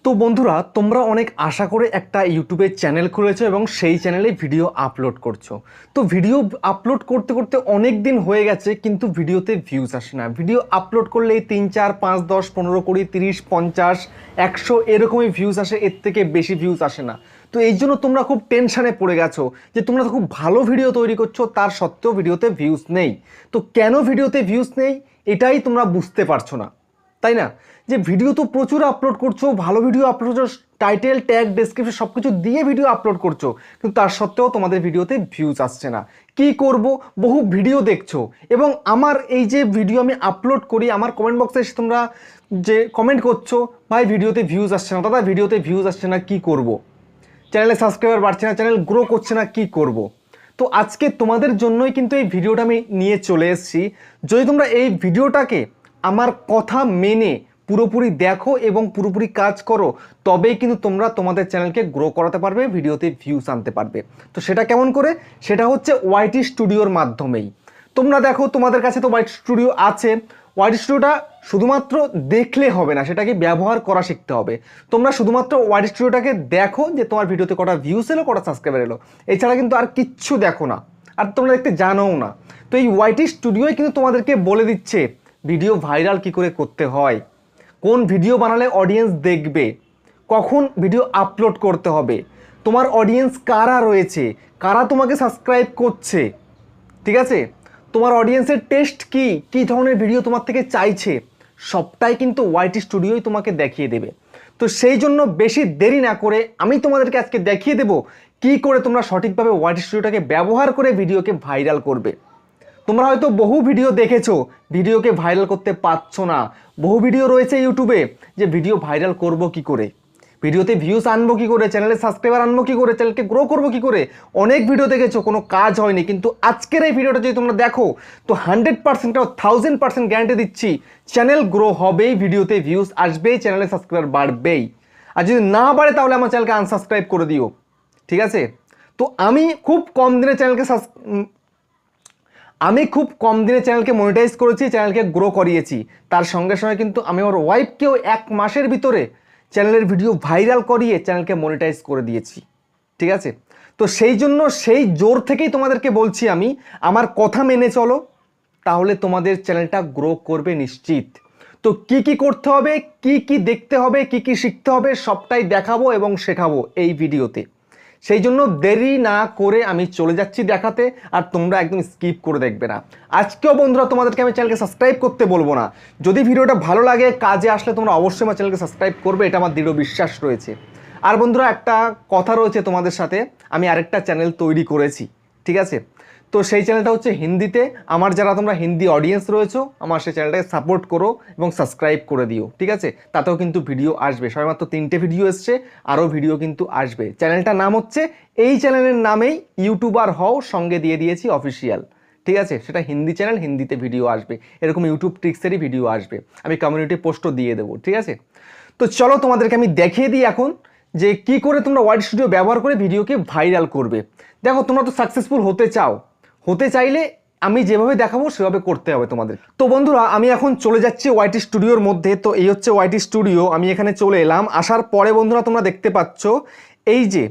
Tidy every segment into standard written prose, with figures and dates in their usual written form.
তো বন্ধুরা, তোমরা অনেক আশা করে একটা ইউটিউবে চ্যানেল খুলেছো এবং সেই চ্যানেলে ভিডিও আপলোড করছো। তো ভিডিও আপলোড করতে করতে অনেক দিন হয়ে গেছে, কিন্তু ভিডিওতে ভিউজ আসে না। ভিডিও আপলোড করলেই 3, 4, 5, 10, 15, 20, 30, 50, 100 এরকমই ভিউজ আসে, এর থেকে বেশি ভিউজ আসে না। তো এই জন্য তোমরা খুব টেনশানে পড়ে গেছো যে তোমরা তো খুব ভালো ভিডিও তৈরি করছো, তার সত্ত্বেও ভিডিওতে ভিউজ নেই। তো কেন ভিডিওতে ভিউজ নেই এটাই তোমরা বুঝতে পারছো না, তাই না? যে ভিডিও তো প্রচুর আপলোড করছো, ভালো ভিডিও আপলোড করছো, টাইটেল, ট্যাগ, ডেসক্রিপশন সব কিছু দিয়ে ভিডিও আপলোড করছো, কিন্তু তার সত্ত্বেও তোমাদের ভিডিওতে ভিউজ আসছে না। কি করব? বহু ভিডিও দেখছো এবং আমার এই যে ভিডিও আমি আপলোড করি, আমার কমেন্ট বক্সে এসে তোমরা যে কমেন্ট করছো, ভাই ভিডিওতে ভিউজ আসছে না, দাদা ভিডিওতে ভিউজ আসছে না, কি করব? চ্যানেলে সাবস্ক্রাইবার বাড়ছে না, চ্যানেল গ্রো করছে না, কি করব? তো আজকে তোমাদের জন্যই কিন্তু এই ভিডিওটা আমি নিয়ে চলে এসেছি। যদি তোমরা এই ভিডিওটাকে আমার কথা মেনে পুরোপুরি দেখো এবং পুরোপুরি কাজ করো, তবেই কিন্তু তোমরা তোমাদের চ্যানেলকে গ্রো করাতে পারবে, ভিডিওতে ভিউজ আনতে পারবে। তো সেটা কেমন করে? সেটা হচ্ছে ওয়াইটি স্টুডিওর মাধ্যমেই। তোমরা দেখো, তোমাদের কাছে তো ওয়াইটি স্টুডিও আছে। ওয়াইটি স্টুডিওটা শুধুমাত্র দেখলে হবে না, সেটাকে ব্যবহার করা শিখতে হবে। তোমরা শুধুমাত্র ওয়াইটি স্টুডিওটাকে দেখো যে তোমার ভিডিওতে কটা ভিউস এলো, কটা সাবস্ক্রাইবার এলো, এছাড়া কিন্তু আর কিচ্ছু দেখো না, আর তোমরা দেখতে জানোও না। তো এই ওয়াইটি স্টুডিওই কিন্তু তোমাদেরকে বলে দিচ্ছে ভিডিও ভাইরাল কি করে করতে হয়, কোন ভিডিও বানালে অডিয়েন্স দেখবে, কখন ভিডিও আপলোড করতে হবে, তোমার অডিয়েন্স কারা রয়েছে, কারা তোমাকে সাবস্ক্রাইব করছে, ঠিক আছে, তোমার অডিয়েন্সের টেস্ট কি, কী ধরনের ভিডিও তোমার থেকে চাইছে, সবটাই কিন্তু ওয়াইটি স্টুডিওই তোমাকে দেখিয়ে দেবে। তো সেই জন্য বেশি দেরি না করে আমি তোমাদেরকে আজকে দেখিয়ে দেব কী করে তোমরা সঠিকভাবে ওয়াইটি স্টুডিওটাকে ব্যবহার করে ভিডিওকে ভাইরাল করবে। তোমরা হয়তো বহু ভিডিও দেখেছো, ভিডিওকে ভাইরাল করতে পারছো না। বহু ভিডিও রয়েছে ইউটিউবে যে ভিডিও ভাইরাল করব কি করে, ভিডিওতে ভিউজ আনবো কি করে, চ্যানেলে সাবস্ক্রাইবার আনবো কি করে, চ্যানেলকে গ্রো করবো কি করে, অনেক ভিডিও দেখেছো, কোনো কাজ হয়নি। কিন্তু আজকের এই ভিডিওটা যদি তোমরা দেখো তো 100% 1000% গ্যারান্টি দিচ্ছি চ্যানেল গ্রো হবেই, ভিডিওতে ভিউজ আসবেই, চ্যানেলে সাবস্ক্রাইবার বাড়বেই। আর যদি না বাড়ে তাহলে আমার চ্যানেলকে আনসাবস্ক্রাইব করে দিও, ঠিক আছে? তো আমি খুব কম দিনে চ্যানেলকে মনিটাইজ করেছি, চ্যানেলকে গ্রো করিয়েছি। তার সঙ্গে সঙ্গে কিন্তু আমি আমার ওয়াইফকেও 1 মাসের ভিতরে চ্যানেলের ভিডিও ভাইরাল করিয়ে চ্যানেলকে মনিটাইজ করে দিয়েছি, ঠিক আছে? তো সেই জন্য সেই জোর থেকেই তোমাদেরকে বলছি, আমি আমার কথা মেনে চলো, তাহলে তোমাদের চ্যানেলটা গ্রো করবে নিশ্চিত। তো কি কি করতে হবে, কি কি দেখতে হবে, কি কি শিখতে হবে, সবটাই দেখাবো এবং শেখাবো এই ভিডিওতে। সেই জন্য দেরি না করে আমি চলে যাচ্ছি দেখাতে, আর তোমরা একদম স্কিপ করে দেখবে না। আজকেও বন্ধুরা তোমাদেরকে আমি চ্যানেলকে সাবস্ক্রাইব করতে বলবো না। যদি ভিডিওটা ভালো লাগে, কাজে আসলে, তোমরা অবশ্যই আমার চ্যানেলকে সাবস্ক্রাইব করবে, এটা আমার দৃঢ় বিশ্বাস রয়েছে। আর বন্ধুরা, একটা কথা রয়েছে তোমাদের সাথে, আমি আরেকটা চ্যানেল তৈরি করেছি, ঠিক আছে? তো সেই চ্যানেলটা হচ্ছে হিন্দিতে। আমার যারা তোমরা হিন্দি অডিয়েন্স রয়েছো, আমার সেই চ্যানেলটাকে সাপোর্ট করো এবং সাবস্ক্রাইব করে দিও, ঠিক আছে? তাতেও কিন্তু ভিডিও আসবে, সবেমাত্র 3টে ভিডিও এসছে, আরও ভিডিও কিন্তু আসবে। চ্যানেলটার নাম হচ্ছে, এই চ্যানেলের নামেই ইউটিউবার হও, সঙ্গে দিয়ে দিয়েছি অফিসিয়াল, ঠিক আছে? সেটা হিন্দি চ্যানেল, হিন্দিতে ভিডিও আসবে, এরকম ইউটিউব ট্রিক্সেরই ভিডিও আসবে, আমি কমিউনিটি পোস্টও দিয়ে দেবো, ঠিক আছে? তো চলো তোমাদেরকে আমি দেখিয়ে দিই এখন যে কি করে তোমরা ওয়াইটি স্টুডিও ব্যবহার করে ভিডিওকে ভাইরাল করবে। দেখো, তোমরা তো সাকসেসফুল হতে চাইলে আমি যেভাবে দেখাবো সেভাবে করতে হবে তোমাদের। তো বন্ধুরা, আমি এখন চলে যাচ্ছি ওয়াইটি স্টুডিওর মধ্যে। তো এই হচ্ছে ওয়াইটি স্টুডিও, আমি এখানে চলে এলাম। আসার পরে বন্ধুরা তোমরা দেখতে পাচ্ছ এই যে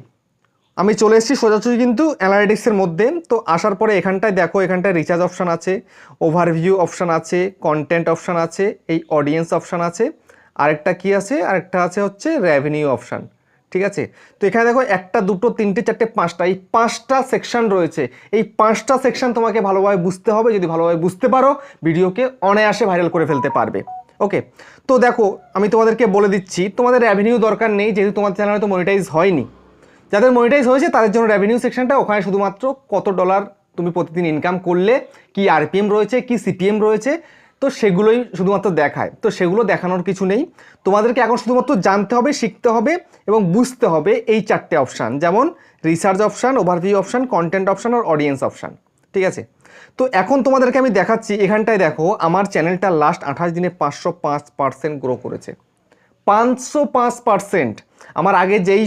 আমি চলে এসেছি সোজাসুজি কিন্তু অ্যানালিটিক্সের মধ্যে। তো আসার পরে এখানটায় দেখো, এখানটায় রিচার্জ অপশান আছে, ওভারভিউ অপশান আছে, কন্টেন্ট অপশান আছে, এই অডিয়েন্স অপশান আছে, আরেকটা কি আছে, আরেকটা আছে হচ্ছে রেভিনিউ অপশান, ঠিক আছে? তো এখানে দেখো 1, 2, 3, 4, 5টা, এই 5টা সেকশন রয়েছে। এই 5টা সেকশন তোমাকে ভালোভাবে বুঝতে হবে। যদি ভালোভাবে বুঝতে পারো, ভিডিওকে অনায়াসে ভাইরাল করে ফেলতে পারবে। ওকে, তো দেখো আমি তোমাদেরকে বলে দিচ্ছি, তোমাদের রেভিনিউ দরকার নেই, যেহেতু তোমাদের চ্যানেল হয়তো মনিটাইজ হয়নি। যাদের মনিটাইজ হয়েছে তাদের জন্য রেভিনিউ সেকশনটা, ওখানে শুধুমাত্র কত ডলার তুমি প্রতিদিন ইনকাম করলে, কি আরপিএম রয়েছে, কি সিপিএম রয়েছে, তো সেগুলোই শুধুমাত্র দেখায়। তো সেগুলো দেখানোর কিছু নেই, তোমাদেরকে এখন শুধুমাত্র জানতে হবে, শিখতে হবে এবং বুঝতে হবে এই 4টে অপশান, যেমন research option, overview option, content option আর অডিয়েন্স অপশান, ঠিক আছে? তো এখন তোমাদেরকে আমি দেখাচ্ছি, এখানটায় দেখো আমার চ্যানেলটা লাস্ট 28 দিনে 505% গ্রো করেছে। 505%। আমার আগে যেই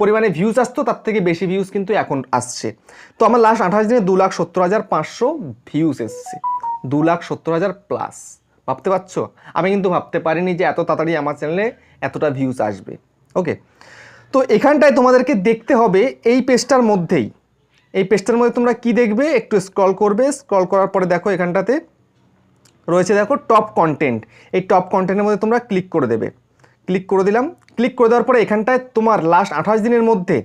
পরিমাণে ভিউজ আসতো তার থেকে বেশি ভিউজ কিন্তু এখন আসছে। তো আমার লাস্ট 28 দিনে 2,70,500 ভিউজ এসছে, 2,70,000 প্লাস। ভাবতে পারছো? আমি কিন্তু ভাবতে পারিনি যে এত তাড়াতাড়ি আমার চ্যানেলে এতটা ভিউজ আসবে। ওকে, তো এখানটায় তোমাদেরকে দেখতে হবে এই পেজটার মধ্যেই, এই পেজটার মধ্যে তোমরা কি দেখবে, একটু স্ক্রল করবে, স্ক্রল করার পরে দেখো এখানটাতে রয়েছে দেখো টপ কন্টেন্ট, এই টপ কন্টেন্টের মধ্যে তোমরা ক্লিক করে দেবে। ক্লিক করে দিলাম, ক্লিক করে দেওয়ার পরে এখানটায় তোমার লাস্ট 28 দিনের মধ্যে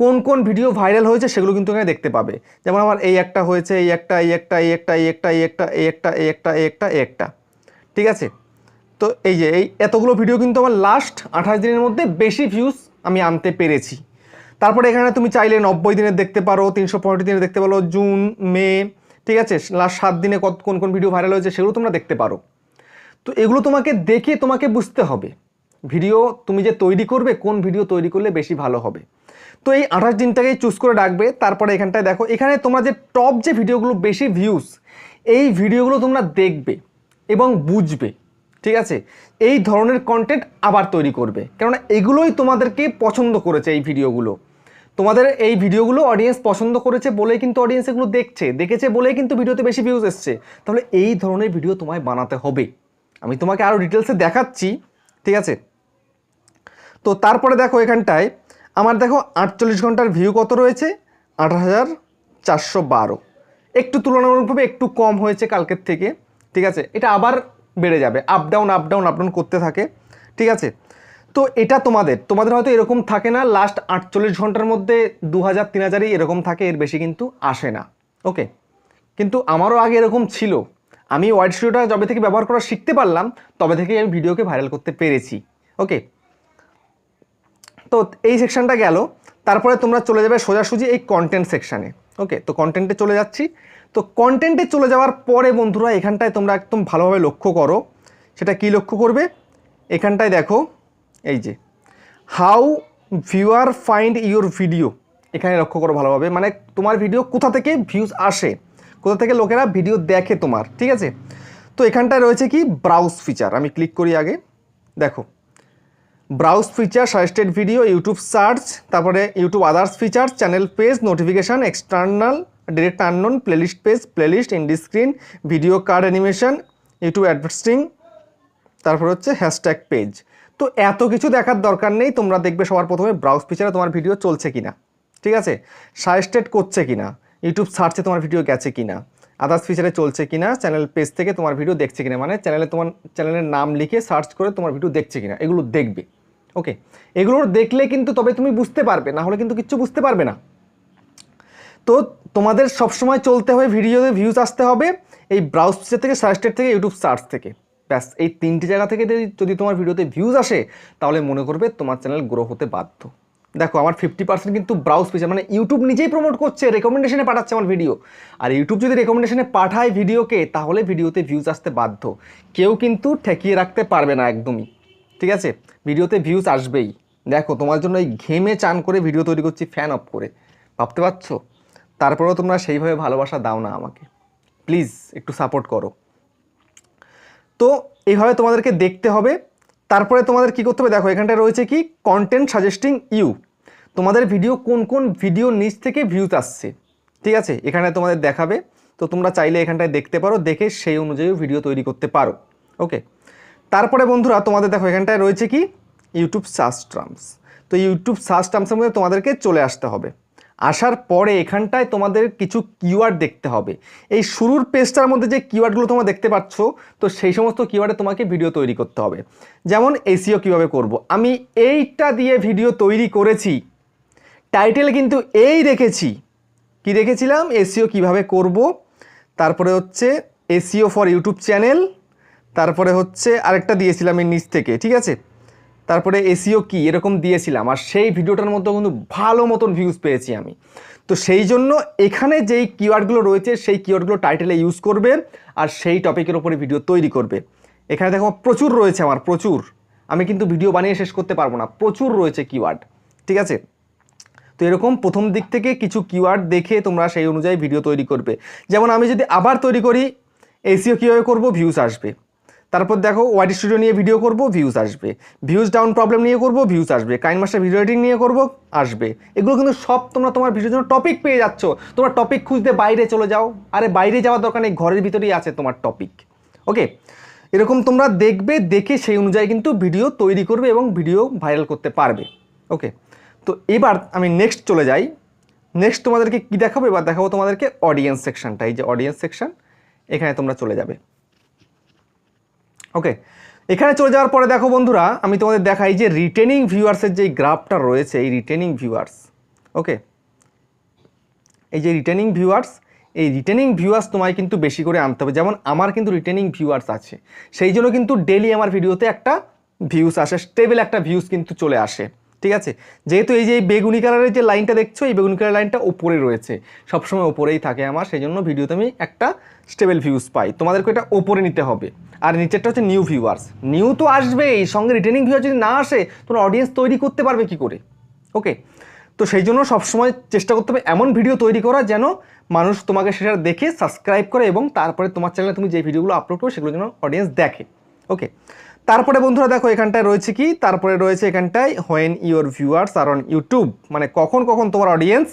কোন কোন ভিডিও ভাইরাল হয়েছে সেগুলো কিন্তু এখানে দেখতে পাবে। যেমন আমার এই একটা হয়েছে, এই একটা, এই একটা, এই একটা, এই একটা, এই একটা, এই একটা, এই একটা, এই একটা, এই একটা, ঠিক আছে। তো এই যে এই এতগুলো ভিডিও কিন্তু আমার লাস্ট 28 দিনের মধ্যে বেশি ভিউজ আমি আনতে পেরেছি। তারপরে এখানে তুমি চাইলে 90 দিনের দেখতে পারো, 365 দিনের দেখতে পারো, জুন, মে, ঠিক আছে, লাস্ট 7 দিনে কোন কোন ভিডিও ভাইরাল হয়েছে সেগুলো তোমরা দেখতে পারো। তো এগুলো তোমাকে দেখে তোমাকে বুঝতে হবে ভিডিও তুমি যে তৈরি করবে কোন ভিডিও তৈরি করলে বেশি ভালো হবে। তো এই 28 দিনটাকেই চুজ করে রাখবে। তারপরে এখানটায় দেখো এখানে তোমরা যে টপ যে ভিডিওগুলো বেশি ভিউজ, এই ভিডিওগুলো তোমরা দেখবে এবং বুঝবে, ঠিক আছে। এই ধরনের কন্টেন্ট আবার তৈরি করবে, কেননা এগুলোই তোমাদেরকে পছন্দ করেছে, এই ভিডিওগুলো তোমাদের এই ভিডিওগুলো অডিয়েন্স পছন্দ করেছে বলেই কিন্তু অডিয়েন্স এগুলো দেখেছে বলেই কিন্তু ভিডিওতে বেশি ভিউজ এসছে। তাহলে এই ধরনের ভিডিও তোমায় বানাতে হবে। আমি তোমাকে আরও ডিটেলসে দেখাচ্ছি, ঠিক আছে। তো তারপরে দেখো এখানটায় আমার দেখো 48 ঘন্টার ভিউ কত রয়েছে, 8,412, একটু তুলনামূলকভাবে একটু কম হয়েছে কালকের থেকে, ঠিক আছে। এটা আবার বেড়ে যাবে, up down up down up down করতে থাকে, ঠিক আছে। তো এটা তোমাদের হয়তো এরকম থাকে না, লাস্ট 48 ঘন্টার মধ্যে 2000 3000ই এরকম থাকে, এর বেশি কিন্তু আসে না। ওকে, কিন্তু আমারও আগে এরকম ছিল। আমি ওয়াইড স্টুডিওটা যবে থেকে ব্যবহার করা শিখতে পারলাম তবে থেকেই আমি ভিডিওকে ভাইরাল করতে পেরেছি। ওকে, তো এই সেকশনটা গেল। তারপরে তোমরা চলে যাবে সোজাসুজি এই কন্টেন্ট সেকশানে। ওকে, তো কন্টেন্টে চলে যাচ্ছি। তো কন্টেন্টে চলে যাওয়ার পরে বন্ধুরা এখানটায় তোমরা একদম ভালোভাবে লক্ষ্য করো। সেটা কি লক্ষ্য করবে, এখানটায় দেখো এই যে how viewer find your video, এখানে লক্ষ্য করো ভালোভাবে, মানে তোমার ভিডিও কোথা থেকে ভিউজ আসে, কোথা থেকে লোকেরা ভিডিও দেখে তোমার, ঠিক আছে। তো এখানটায় রয়েছে কি ব্রাউজ ফিচার, আমি ক্লিক করি আগে, দেখো browse feature, suggested video, YouTube search, তারপরে YouTube others feature, channel page, notification, external, direct unknown, playlist page, playlist, end screen, video card animation, YouTube advertising, তারপর হচ্ছে হ্যাশট্যাগ পেজ। তো এত কিছু দেখার দরকার নেই, তোমরা দেখবে সবার প্রথমে ব্রাউজ ফিচারে তোমার ভিডিও চলছে কিনা, ঠিক আছে, সাজেস্টেড করছে কিনা, ইউটিউব সার্চে তোমার ভিডিও গেছে কিনা, আদার্স ফিচারে চলছে কিনা, চ্যানেল পেজ থেকে তোমার ভিডিও দেখছে কিনা, মানে তোমার চ্যানেলের নাম লিখে সার্চ করে তোমার ভিডিও দেখছে কিনা, এগুলো দেখবে। ওকে, এগুলো দেখলে কিন্তু তবে তুমি বুঝতে পারবে, না হলে কিন্তু কিচ্ছু বুঝতে পারবে না। তো তোমাদের সবসময় চলতে হবে ভিডিওতে ভিউজ আসতে হবে এই ব্রাউজ ফিচার থেকে, সাজেস্টেড থেকে, ইউটিউব সার্চ থেকে, ব্যাস এই 3টি জায়গা থেকে যদি তোমার ভিডিওতে ভিউজ আসে তাহলে মনে করবে তোমার চ্যানেল গ্রো হতে বাধ্য। দেখো আমার 50% কিন্তু ব্রাউজ ফিচার, মানে ইউটিউব নিজেই প্রমোট করছে, রেকমেন্ডেশনে পাঠাচ্ছে আমার ভিডিও। আর ইউটিউব যদি রেকমেন্ডেশনে পাঠায় ভিডিওকে তাহলে ভিডিওতে ভিউজ আসতে বাধ্য, কেউ কিন্তু ঠেকিয়ে রাখতে পারবে না একদমই, ঠিক আছে। ভিডিওতে ভিউজ আসবেই। দেখো তোমার জন্য এই ঘেমে চান করে ভিডিও তৈরি করছি ফ্যান অফ করে, ভাবতে পারছো? তারপরেও তোমরা সেইভাবে ভালোবাসা দাও না আমাকে, প্লিজ একটু সাপোর্ট করো। তো এইভাবে তোমাদেরকে দেখতে হবে। তারপরে তোমাদের কি করতে হবে, দেখো এখানটায় রয়েছে কি কন্টেন্ট সাজেস্টিং ইউ, তোমাদের ভিডিও কোন কোন ভিডিও নিচ থেকে ভিউজ আসছে, ঠিক আছে, এখানে তোমাদের দেখাবে। তো তোমরা চাইলে এখানটায় দেখতে পারো, দেখে সেই অনুযায়ী ভিডিও তৈরি করতে পারো। ওকে, তারপরে বন্ধুরা তোমাদের দেখো এখানটায় রয়েছে কি ইউটিউব সার্চ টার্মস। তো ইউটিউব সার্চ টার্মসের মধ্যে তোমাদেরকে চলে আসতে হবে। আসার পরে এখানটায় তোমাদের কিছু কিওয়ার্ড দেখতে হবে। এই শুরুর পেজটার মধ্যে যে কিওয়ার্ডগুলো তোমরা দেখতে পাচ্ছ, তো সেই সমস্ত কিওয়ার্ডে তোমাকে ভিডিও তৈরি করতে হবে। যেমন এসইও কিভাবে করব, আমি এইটা দিয়ে ভিডিও তৈরি করেছি, টাইটেল কিন্তু এই রেখেছি, কি রেখেছিলাম, এসইও কিভাবে করব, তারপরে হচ্ছে এসইও ফর ইউটিউব চ্যানেল, তারপরে হচ্ছে আরেকটা দিয়েছিলাম এর নিচ থেকে, ঠিক আছে, তারপরে এসইও কি এরকম দিয়েছিলাম। আর সেই ভিডিওটার মধ্যে কিন্তু ভালো মতন ভিউজ পেয়েছি আমি। তো সেই জন্য এখানে যেই কিওয়ার্ডগুলো রয়েছে সেই কিওয়ার্ডগুলো টাইটেলে ইউজ করবে আর সেই টপিকের ওপরে ভিডিও তৈরি করবে। এখানে দেখো প্রচুর রয়েছে, আমার প্রচুর, আমি কিন্তু ভিডিও বানিয়ে শেষ করতে পারবো না, প্রচুর রয়েছে কিওয়ার্ড, ঠিক আছে। তো এরকম প্রথম দিক থেকে কিছু কিওয়ার্ড দেখে তোমরা সেই অনুযায়ী ভিডিও তৈরি করবে। যেমন আমি যদি আবার তৈরি করি এসইও কীভাবে করবো, ভিউজ আসবে। তারপর দেখো ওয়াইড স্টুডিও নিয়ে ভিডিও করব, ভিউজ আসবে। ভিউজ ডাউন প্রবলেম নিয়ে করব, ভিউজ আসবে। কাইনমাস্টার ভিডিও এডিটিং নিয়ে করব, আসবে। এগুলো কিন্তু সব তোমরা তোমার ভিডিওর জন্য টপিক পেয়ে যাচ্ছ। তোমরা টপিক খুঁজতে বাইরে চলে যাও, আরে বাইরে যাওয়ার দরকার নেই, ঘরের ভিতরেই আছে তোমার টপিক। ওকে, এরকম তোমরা দেখবে, দেখে সেই অনুযায়ী কিন্তু ভিডিও তৈরি করবে এবং ভিডিও ভাইরাল করতে পারবে। ওকে, তো এবার আমি নেক্সট চলে যাই। নেক্সট তোমাদেরকে কি দেখাবো, এবার দেখাবো তোমাদেরকে অডিয়েন্স সেকশনটা। এই যে অডিয়েন্স সেকশন, এখানে তোমরা চলে যাবে। ওকে, এখানে চলে যাওয়ার পরে দেখো বন্ধুরা, আমি তোমাদের দেখাই যে রিটেনিং ভিউয়ার্সের যে গ্রাফটা রয়েছে, এই রিটেনিং ভিউয়ার্স, ওকে, এই যে রিটেনিং ভিউয়ার্স, এই রিটেনিং ভিউয়ার্স তোমায় কিন্তু বেশি করে আনতে হবে। যেমন আমার কিন্তু রিটেনিং ভিউয়ার্স আছে, সেই জন্য কিন্তু ডেলি আমার ভিডিওতে একটা ভিউস আসে, স্টেবল একটা ভিউস কিন্তু চলে আসে। ঠিক আছে, যেহেতু এই যে এই বেগুনি কালারের যে লাইনটা দেখছো, এই বেগুনি কালার লাইনটা ওপরে রয়েছে, সবসময় ওপরেই থাকে আমার, সেই জন্য ভিডিওতে আমি একটা স্টেবল ভিউস পাই। তোমাদেরকে এটা ওপরে নিতে হবে। আর নিচেরটা হচ্ছে নিউ ভিউয়ার্স, নিউ তো আসবেই, সঙ্গে রিটেনিং ভিউয়ার যদি না আসে তোমরা অডিয়েন্স তৈরি করতে পারবে কি করে? ওকে, তো সেই জন্য সবসময় চেষ্টা করতে হবে এমন ভিডিও তৈরি করা যেন মানুষ তোমাকে সেটা দেখে সাবস্ক্রাইব করে এবং তারপরে তোমার চ্যানেলে তুমি যে ভিডিওগুলো আপলোড করো সেগুলো যেন অডিয়েন্স দেখে। ওকে, তারপরে বন্ধুরা দেখো এখানটায় রয়েছে কি, তারপরে রয়েছে এখানটায় when your viewers are on YouTube, মানে কখন কখন তোমার অডিয়েন্স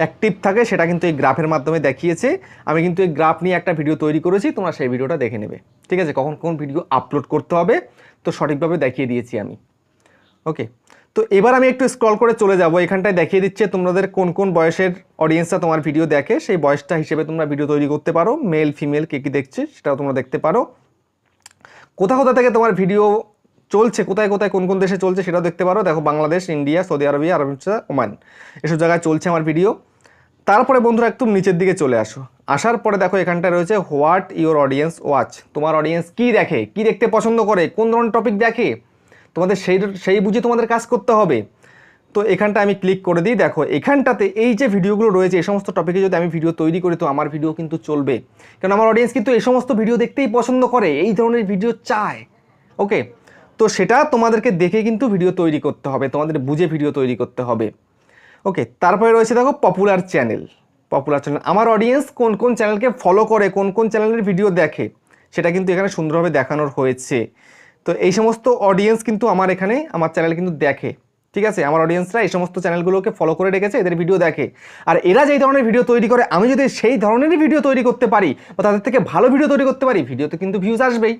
অ্যাক্টিভ থাকে সেটা কিন্তু এই গ্রাফের মাধ্যমে দেখিয়েছে। আমি কিন্তু এই গ্রাফ নিয়ে একটা ভিডিও তৈরি করেছি, তোমরা সেই ভিডিওটা দেখে নেবে। ঠিক আছে, কখন কোন ভিডিও আপলোড করতে হবে তো সঠিকভাবে দেখিয়ে দিয়েছি আমি। ওকে, তো এবার আমি একটু স্ক্রল করে চলে যাব, এখানটায় দেখিয়ে দিচ্ছে তোমাদের কোন কোন বয়সের অডিয়েন্সরা তোমার ভিডিও দেখে, সেই বয়সটা হিসেবে তোমরা ভিডিও তৈরি করতে পারো। মেল ফিমেল কে কী দেখছে সেটাও তোমরা দেখতে পারো। কোথা কোথা থেকে তোমার ভিডিও চলছে, কোথায় কোথায় কোন কোন দেশে চলছে সেটাও দেখতে পারো। দেখো Bangladesh, India, Saudi Arabia, Oman, এসব জায়গায় চলছে আমার ভিডিও। তারপরে বন্ধুরা একটু নিচের দিকে চলে আসো, আসার পরে দেখো এখানটায় রয়েছে হোয়াট ইউর অডিয়েন্স ওয়াচ, তোমার অডিয়েন্স কী দেখে, কী দেখতে পছন্দ করে, কোন ধরনের টপিক দেখে, তোমাদের সেই বুঝে তোমাদের কাজ করতে হবে। তো এখানটা আমি ক্লিক করে দিই। দেখো এখানটাতে এই যে ভিডিওগুলো রয়েছে, এই সমস্ত টপিকে যদি আমি ভিডিও তৈরি করি তো আমার ভিডিও কিন্তু চলবে, কারণ আমার অডিয়েন্স কিন্তু এই সমস্ত ভিডিও দেখতেই পছন্দ করে, এই ধরনের ভিডিও চায়। ওকে, তো সেটা তোমাদেরকে দেখে কিন্তু ভিডিও তৈরি করতে হবে, তোমাদের বুঝে ভিডিও তৈরি করতে হবে। ওকে, তারপরে রয়েছে দেখো পপুলার চ্যানেল। পপুলার চ্যানেল, আমার অডিয়েন্স কোন কোন চ্যানেলকে ফলো করে, কোন কোন চ্যানেলের ভিডিও দেখে সেটা কিন্তু এখানে সুন্দরভাবে দেখানোর হয়েছে। তো এই সমস্ত অডিয়েন্স কিন্তু আমার এখানে আমার চ্যানেল কিন্তু দেখে। ঠিক আছে, আমার অডিয়েন্সরা এই সমস্ত চ্যানেলগুলোকে ফলো করে রেখেছে, এদের ভিডিও দেখে। আর এরা যেই ধরনের ভিডিও তৈরি করে, আমি যদি সেই ধরনেরই ভিডিও তৈরি করতে পারি বা তাদের থেকে ভালো ভিডিও তৈরি করতে পারি, ভিডিওতে কিন্তু ভিউজ আসবেই।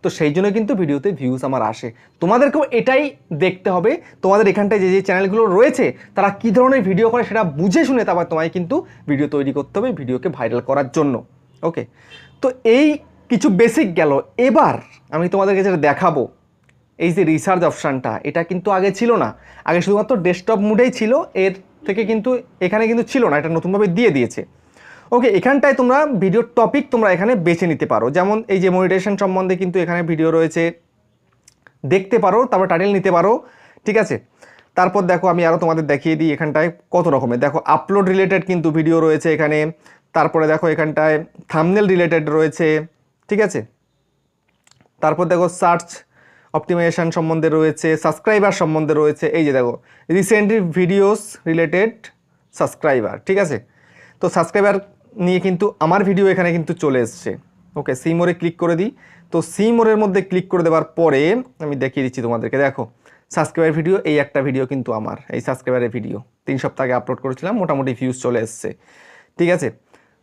তো সেই জন্য কিন্তু ভিডিওতে ভিউজ আমার আসে। তোমাদেরকেও এটাই দেখতে হবে, তোমাদের এখানটায় যে যে চ্যানেলগুলো রয়েছে তারা কী ধরনের ভিডিও করে সেটা বুঝে শুনে তারপর তোমায় কিন্তু ভিডিও তৈরি করতে হবে ভিডিওকে ভাইরাল করার জন্য। ওকে, তো এই কিছু বেসিক গেল। এবার আমি তোমাদেরকে যেটা দেখাবো, এই যে রিসার্চ অপশানটা, এটা কিন্তু আগে ছিল না, আগে শুধুমাত্র ডেস্কটপ মোডেই ছিল, এর থেকে কিন্তু এখানে কিন্তু ছিল না, এটা নতুনভাবে দিয়ে দিয়েছে। ওকে, এখানটায় তোমরা ভিডিও টপিক তোমরা এখানে বেছে নিতে পারো, যেমন এই যে মনিটাইজেশন সম্বন্ধে কিন্তু এখানে ভিডিও রয়েছে, দেখতে পারো, তারপর টাইটেল নিতে পারো। ঠিক আছে, তারপর দেখো আমি আরও তোমাদের দেখিয়ে দিই, এখানটায় কত রকমের দেখো আপলোড রিলেটেড কিন্তু ভিডিও রয়েছে এখানে। তারপরে দেখো এখানটায় থাম্বনেল রিলেটেড রয়েছে। ঠিক আছে, তারপর দেখো সার্চ অপটিমাইজেশন সম্বন্ধে রয়েছে, সাবস্ক্রাইবার সম্বন্ধে রয়েছে, এই যে দেখো রিসেন্টলি ভিডিওস রিলেটেড সাবস্ক্রাইবার। ঠিক আছে, তো সাবস্ক্রাইবার নিয়ে কিন্তু আমার ভিডিও এখানে কিন্তু চলে এসছে। ওকে, সি মোরে ক্লিক করে দিই। তো সি মোরের মধ্যে ক্লিক করে দেওয়ার পরে আমি দেখিয়ে দিচ্ছি তোমাদেরকে। দেখো সাবস্ক্রাইবার ভিডিও, এই একটা ভিডিও কিন্তু আমার, এই সাবস্ক্রাইবারের ভিডিও 3 সপ্তাহ আগে আপলোড করেছিলাম, মোটামুটি ভিউজ চলে এসছে। ঠিক আছে,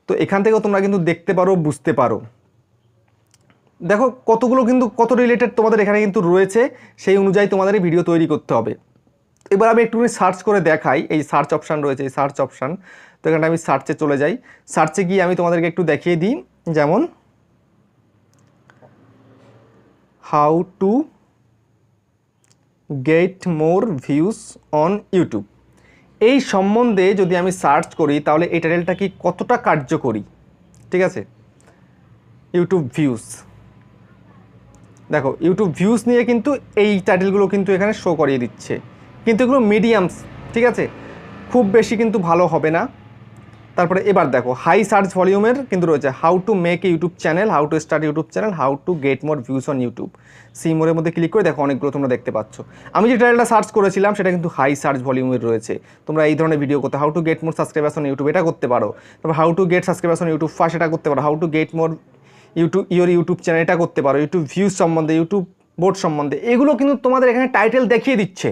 তো এখান থেকেও তোমরা কিন্তু দেখতে পারো, বুঝতে পারো। দেখো কতগুলো কিন্তু কত রিলেটেড তোমাদের এখানে কিন্তু রয়েছে, সেই অনুযায়ী তোমাদের ভিডিও তৈরি করতে হবে। এবার আমি একটুখানি সার্চ করে দেখাই, এই সার্চ অপশান রয়েছে, এই সার্চ অপশান, তো এখানে আমি সার্চে চলে যাই। সার্চে গিয়ে আমি তোমাদেরকে একটু দেখিয়ে দিই, যেমন how to get more views on YouTube, এই সম্বন্ধে যদি আমি সার্চ করি তাহলে এই টাইটেলটা কি কতটা কার্যকরী। ঠিক আছে, ইউটিউব ভিউজ, দেখো ইউটিউব ভিউজ নিয়ে কিন্তু এই টাইটেলগুলো কিন্তু এখানে শো করিয়ে দিচ্ছে, কিন্তু এগুলো মিডিয়ামস। ঠিক আছে, খুব বেশি কিন্তু ভালো হবে না। তারপরে এবার দেখো হাই সার্চ ভলিউমের কিন্তু রয়েছে, how to make a YouTube channel, how to start YouTube channel, how to get more views on YouTube. See মোরের মধ্যে ক্লিক করে দেখো অনেকগুলো তোমরা দেখতে পাচ্ছ। আমি যে টাইটেলটা সার্চ করেছিলাম সেটা কিন্তু হাই সার্চ ভলিউমের রয়েছে। তোমরা এই ধরনের ভিডিও করতে, how to get more subscribers on YouTube, এটা করতে পারো। তারপর how to gate subscribers on YouTube first, এটা করতে পারো। How to get more YouTube channel, এটা করতে পারো। ইউটিউব ভিউজ সম্বন্ধে, ইউটিউব বোর্ড সম্বন্ধে, এগুলো কিন্তু তোমাদের এখানে টাইটেল দেখিয়ে দিচ্ছে।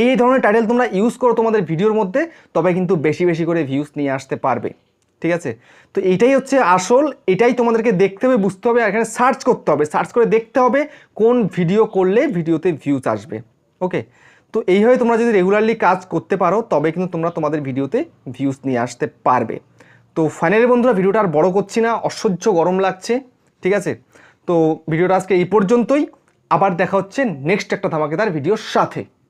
এই ধরনের টাইটেল তোমরা ইউজ করো তোমাদের ভিডিওর মধ্যে, তবে কিন্তু বেশি বেশি করে ভিউজ নিয়ে আসতে পারবে। ঠিক আছে? তো এইটাই হচ্ছে আসল, এটাই তোমাদেরকে দেখতে হবে, বুঝতে হবে, আর এখানে সার্চ করতে হবে, সার্চ করে দেখতে হবে কোন ভিডিও করলে ভিডিওতে ভিউজ আসবে। ওকে, তো এইভাবে তোমরা যদি রেগুলারলি কাজ করতে পারো তবে কিন্তু তোমরা তোমাদের ভিডিওতে ভিউজ নিয়ে আসতে পারবে। তো ফাইনালি বন্ধুরা, ভিডিওটা আর বড় করছি না, অসহ্য গরম লাগছে। ঠিক আছে, তো ভিডিওটা আজকে এই পর্যন্তই। আবার দেখা হচ্ছে নেক্সট একটা ধামাকেদার ভিডিওর সাথে।